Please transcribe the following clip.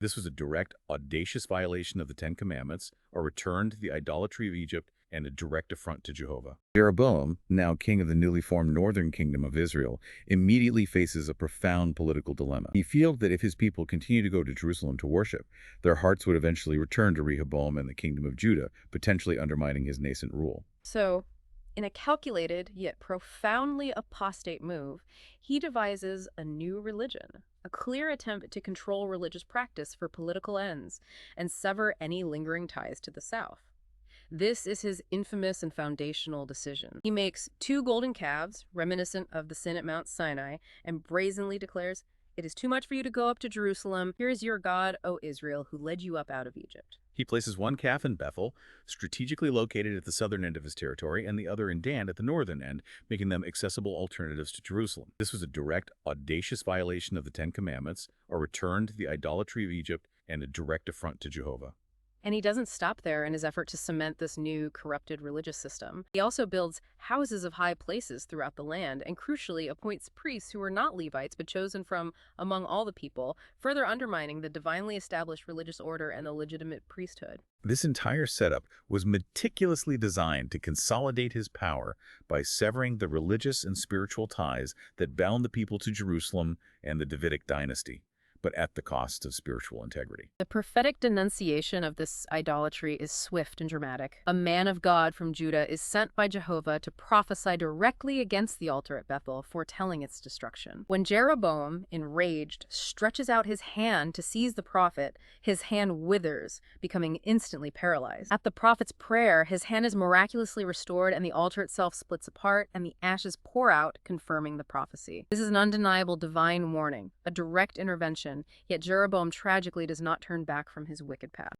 This was a direct, audacious violation of the Ten Commandments, a return to the idolatry of Egypt, and a direct affront to Jehovah. Jeroboam, now king of the newly formed northern kingdom of Israel, immediately faces a profound political dilemma. He feels that if his people continue to go to Jerusalem to worship, their hearts would eventually return to Rehoboam and the kingdom of Judah, potentially undermining his nascent rule. So, in a calculated yet profoundly apostate move, he devises a new religion, a clear attempt to control religious practice for political ends and sever any lingering ties to the South. This is his infamous and foundational decision. He makes two golden calves, reminiscent of the sin at Mount Sinai, and brazenly declares, "It is too much for you to go up to Jerusalem. Here is your God, O Israel, who led you up out of Egypt." He places one calf in Bethel, strategically located at the southern end of his territory, and the other in Dan at the northern end, making them accessible alternatives to Jerusalem. This was a direct, audacious violation of the Ten Commandments, a return to the idolatry of Egypt, and a direct affront to Jehovah. And he doesn't stop there in his effort to cement this new, corrupted religious system. He also builds houses of high places throughout the land and crucially appoints priests who are not Levites but chosen from among all the people, further undermining the divinely established religious order and the legitimate priesthood. This entire setup was meticulously designed to consolidate his power by severing the religious and spiritual ties that bound the people to Jerusalem and the Davidic dynasty, but at the cost of spiritual integrity. The prophetic denunciation of this idolatry is swift and dramatic. A man of God from Judah is sent by Jehovah to prophesy directly against the altar at Bethel, foretelling its destruction. When Jeroboam, enraged, stretches out his hand to seize the prophet, his hand withers, becoming instantly paralyzed. At the prophet's prayer, his hand is miraculously restored and the altar itself splits apart and the ashes pour out, confirming the prophecy. This is an undeniable divine warning, a direct intervention. Yet Jeroboam tragically does not turn back from his wicked path.